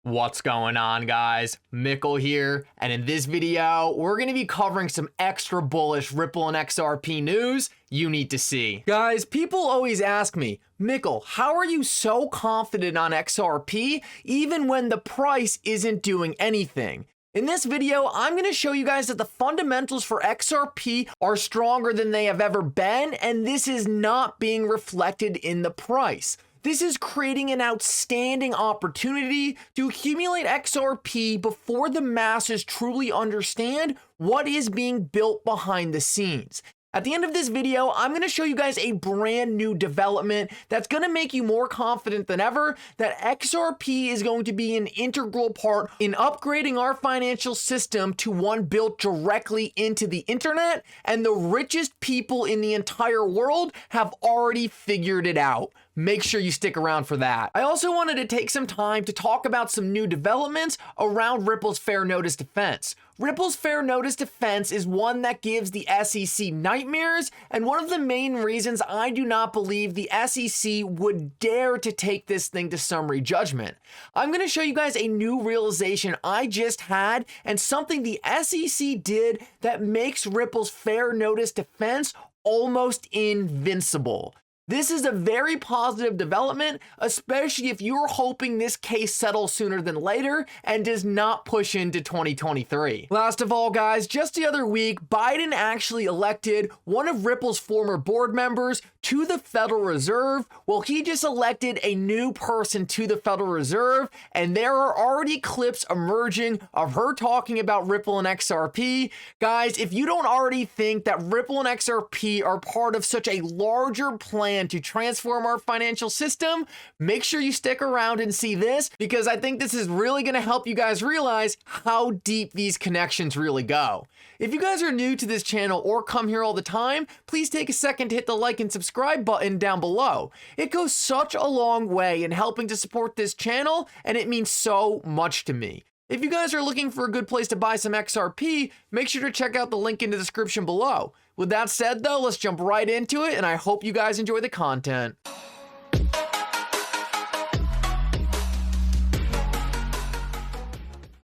What's going on, guys? Mickle here, and in this video, we're going to be covering some extra bullish Ripple and XRP news you need to see. Guys, people always ask me, Mickle, how are you so confident on XRP even when the price isn't doing anything? In this video, I'm going to show you guys that the fundamentals for XRP are stronger than they have ever been, and this is not being reflected in the price. This is creating an outstanding opportunity to accumulate XRP before the masses truly understand what is being built behind the scenes. At the end of this video, I'm going to show you guys a brand new development that's going to make you more confident than ever that XRP is going to be an integral part in upgrading our financial system to one built directly into the internet, and the richest people in the entire world have already figured it out. Make sure you stick around for that. I also wanted to take some time to talk about some new developments around Ripple's Fair Notice Defense. Ripple's Fair Notice Defense is one that gives the SEC nightmares, and one of the main reasons I do not believe the SEC would dare to take this thing to summary judgment. I'm going to show you guys a new realization I just had and something the SEC did that makes Ripple's Fair Notice Defense almost invincible. This is a very positive development, especially if you're hoping this case settles sooner than later and does not push into 2023. Last of all, guys, just the other week, Biden actually elected one of Ripple's former board members to the Federal Reserve. Well, he just elected a new person to the Federal Reserve, and there are already clips emerging of her talking about Ripple and XRP. Guys, if you don't already think that Ripple and XRP are part of such a larger plan to transform our financial system, make sure you stick around and see this, because I think this is really going to help you guys realize how deep these connections really go. If you guys are new to this channel or come here all the time, please take a second to hit the like and subscribe button down below. It goes such a long way in helping to support this channel, and it means so much to me. If you guys are looking for a good place to buy some XRP, make sure to check out the link in the description below. With that said though, let's jump right into it, and I hope you guys enjoy the content.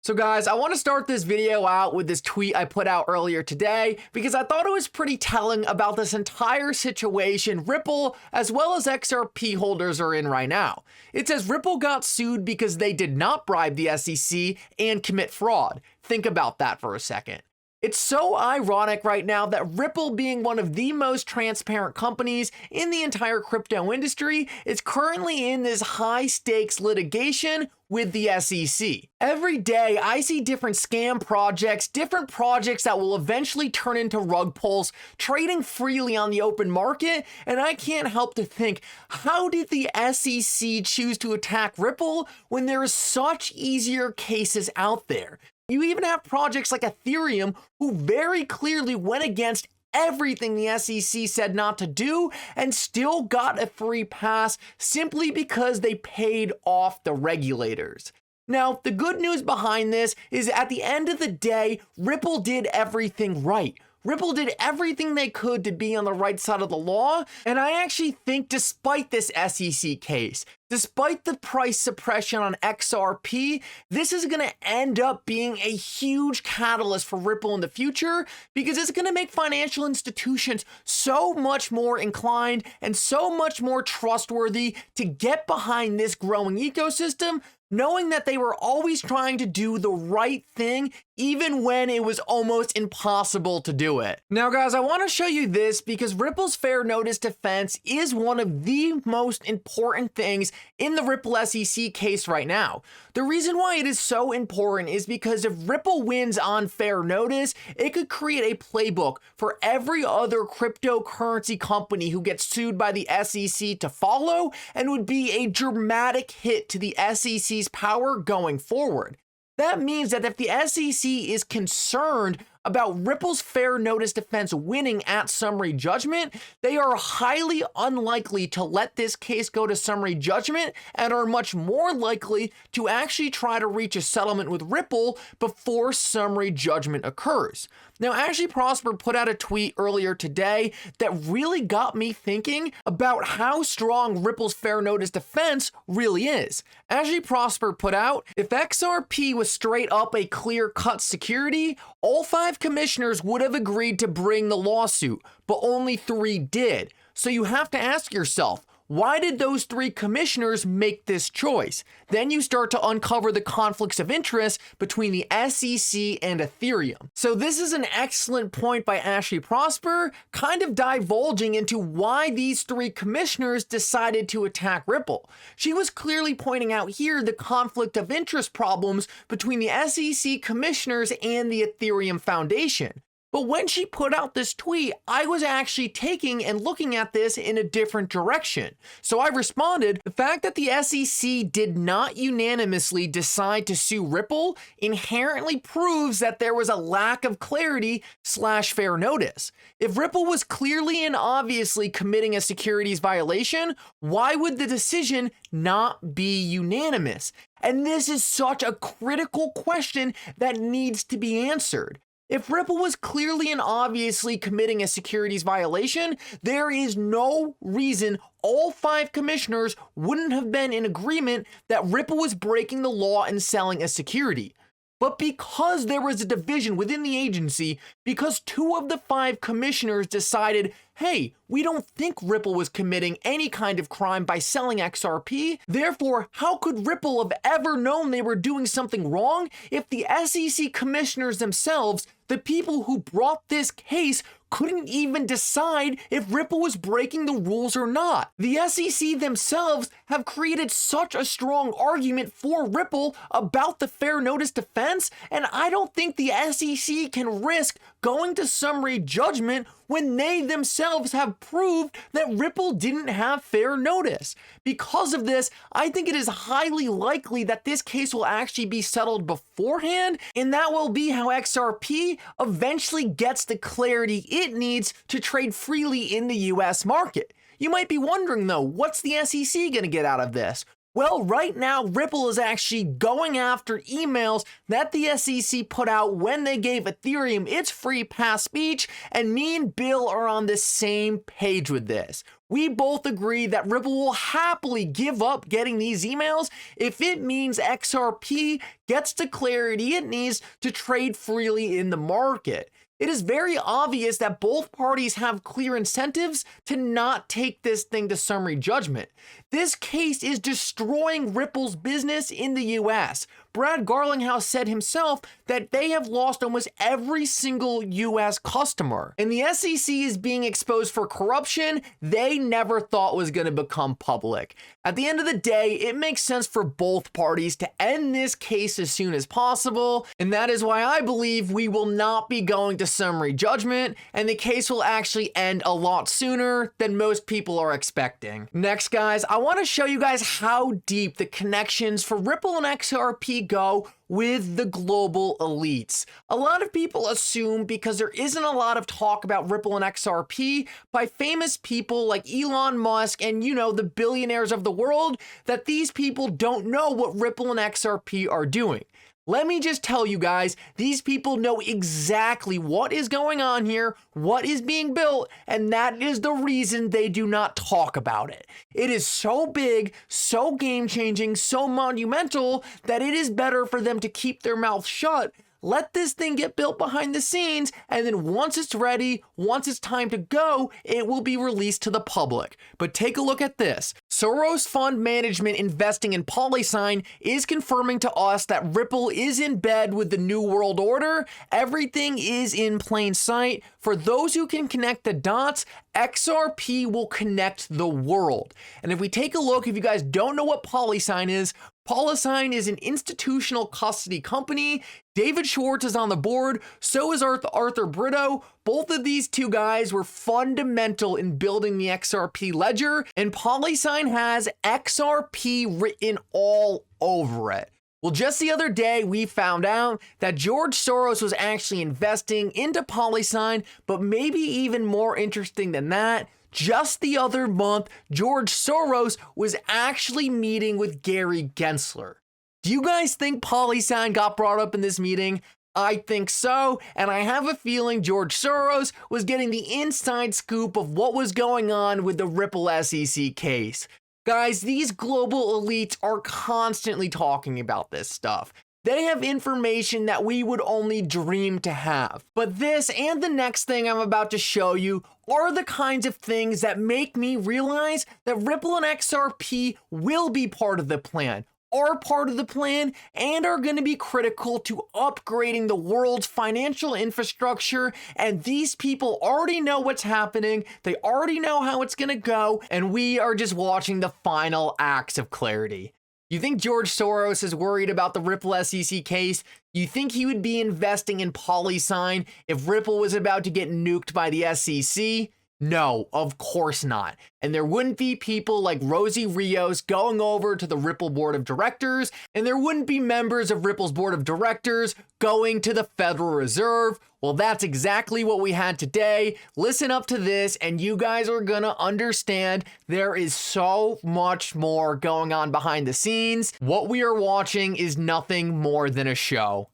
So guys, I want to start this video out with this tweet I put out earlier today because I thought it was pretty telling about this entire situation Ripple as well as XRP holders are in right now. It says Ripple got sued because they did not bribe the SEC and commit fraud. Think about that for a second. It's so ironic right now that Ripple, being one of the most transparent companies in the entire crypto industry, is currently in this high-stakes litigation with the SEC. Every day, I see different scam projects, different projects that will eventually turn into rug pulls, trading freely on the open market, and I can't help to think, how did the SEC choose to attack Ripple when there are such easier cases out there? You even have projects like Ethereum who very clearly went against everything the SEC said not to do and still got a free pass simply because they paid off the regulators. Now, the good news behind this is at the end of the day, Ripple did everything right. Ripple did everything they could to be on the right side of the law, and I actually think despite this SEC case, despite the price suppression on XRP, this is going to end up being a huge catalyst for Ripple in the future because it's going to make financial institutions so much more inclined and so much more trustworthy to get behind this growing ecosystem, knowing that they were always trying to do the right thing even when it was almost impossible to do it. Now guys, I want to show you this because Ripple's Fair Notice Defense is one of the most important things in the Ripple SEC case right now. The reason why it is so important is because if Ripple wins on fair notice, it could create a playbook for every other cryptocurrency company who gets sued by the SEC to follow, and would be a dramatic hit to the SEC's power going forward. That means that if the SEC is concerned about Ripple's fair notice defense winning at summary judgment, they are highly unlikely to let this case go to summary judgment and are much more likely to actually try to reach a settlement with Ripple before summary judgment occurs. Now, Ashley Prosper put out a tweet earlier today that really got me thinking about how strong Ripple's fair notice defense really is. Ashley Prosper put out, if XRP was straight up a clear-cut security, all 5 commissioners would have agreed to bring the lawsuit, but only 3 did. So you have to ask yourself, why did those 3 commissioners make this choice? Then you start to uncover the conflicts of interest between the SEC and Ethereum. So this is an excellent point by Ashley Prosper, kind of divulging into why these 3 commissioners decided to attack Ripple. She was clearly pointing out here the conflict of interest problems between the SEC commissioners and the Ethereum Foundation. But when she put out this tweet, I was actually taking and looking at this in a different direction. So I responded, the fact that the SEC did not unanimously decide to sue Ripple inherently proves that there was a lack of clarity / fair notice. If Ripple was clearly and obviously committing a securities violation, why would the decision not be unanimous? And this is such a critical question that needs to be answered. If Ripple was clearly and obviously committing a securities violation, there is no reason all 5 commissioners wouldn't have been in agreement that Ripple was breaking the law and selling a security. But because there was a division within the agency, because 2 of the 5 commissioners decided, hey, we don't think Ripple was committing any kind of crime by selling XRP, therefore, how could Ripple have ever known they were doing something wrong if the SEC commissioners themselves, the people who brought this case, couldn't even decide if Ripple was breaking the rules or not? The SEC themselves have created such a strong argument for Ripple about the fair notice defense, and I don't think the SEC can risk going to summary judgment when they themselves have proved that Ripple didn't have fair notice. Because of this, I think it is highly likely that this case will actually be settled beforehand, and that will be how XRP eventually gets the clarity it needs to trade freely in the US market. You might be wondering though, what's the SEC going to get out of this? Well, right now, Ripple is actually going after emails that the SEC put out when they gave Ethereum its free pass speech, and me and Bill are on the same page with this. We both agree that Ripple will happily give up getting these emails if it means XRP gets the clarity it needs to trade freely in the market. It is very obvious that both parties have clear incentives to not take this thing to summary judgment. This case is destroying Ripple's business in the US. Brad Garlinghouse said himself that they have lost almost every single US customer. And the SEC is being exposed for corruption they never thought was going to become public. At the end of the day, it makes sense for both parties to end this case as soon as possible, and that is why I believe we will not be going to summary judgment, and the case will actually end a lot sooner than most people are expecting. Next, guys, I want to show you guys how deep the connections for Ripple and XRP go with the global elites. A lot of people assume because there isn't a lot of talk about Ripple and XRP by famous people like Elon Musk and, the billionaires of the world, that these people don't know what Ripple and XRP are doing. Let me just tell you guys, these people know exactly what is going on here, what is being built, and that is the reason they do not talk about it. It is so big, so game-changing, so monumental that it is better for them to keep their mouth shut. Let this thing get built behind the scenes, and then once it's ready, once it's time to go, it will be released to the public. But take a look at this. Soros Fund Management investing in Polysign is confirming to us that Ripple is in bed with the New World Order. Everything is in plain sight. For those who can connect the dots, XRP will connect the world. And if we take a look, if you guys don't know what Polysign is an institutional custody company. David Schwartz is on the board, so is Arthur Brito. Both of these two guys were fundamental in building the XRP ledger, and Polysign has XRP written all over it. Well, just the other day, we found out that George Soros was actually investing into PolySign, but maybe even more interesting than that, just the other month, George Soros was actually meeting with Gary Gensler. Do you guys think PolySign got brought up in this meeting? I think so, and I have a feeling George Soros was getting the inside scoop of what was going on with the Ripple SEC case. Guys, these global elites are constantly talking about this stuff. They have information that we would only dream to have. But this and the next thing I'm about to show you are the kinds of things that make me realize that Ripple and XRP will be part of the plan, are part of the plan, and are going to be critical to upgrading the world's financial infrastructure. And these people already know what's happening. They already know how it's going to go. And we are just watching the final acts of clarity. You think George Soros is worried about the Ripple SEC case? You think he would be investing in PolySign if Ripple was about to get nuked by the SEC? No, of course not. And there wouldn't be people like Rosie Rios going over to the Ripple board of directors, and there wouldn't be members of Ripple's board of directors going to the Federal Reserve. Well, that's exactly what we had today. Listen up to this, and you guys are gonna understand there is so much more going on behind the scenes. What we are watching is nothing more than a show.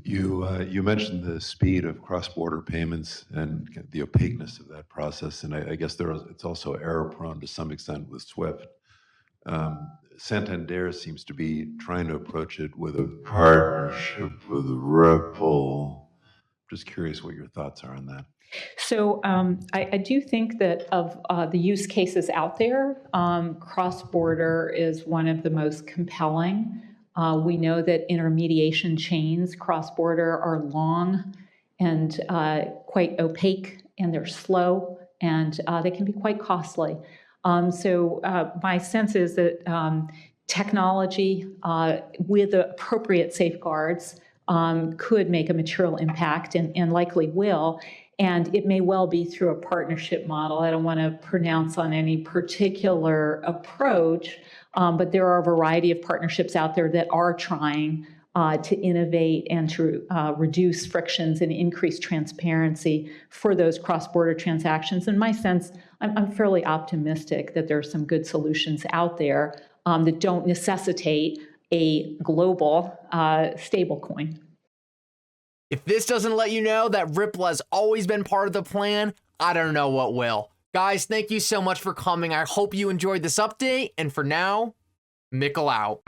You mentioned the speed of cross-border payments and the opaqueness of that process, and I guess it's also error-prone to some extent with SWIFT. Santander seems to be trying to approach it with a partnership with Ripple. Just curious what your thoughts are on that. So I do think that of the use cases out there, cross-border is one of the most compelling. We know that intermediation chains cross-border are long and quite opaque, and they're slow, and they can be quite costly. So my sense is that technology with the appropriate safeguards could make a material impact and likely will. And it may well be through a partnership model. I don't want to pronounce on any particular approach, but there are a variety of partnerships out there that are trying to innovate and to reduce frictions and increase transparency for those cross-border transactions. In my sense, I'm fairly optimistic that there are some good solutions out there that don't necessitate a global stablecoin. If this doesn't let you know that Ripple has always been part of the plan, I don't know what will. Guys, thank you so much for coming. I hope you enjoyed this update. And for now, Mickle out.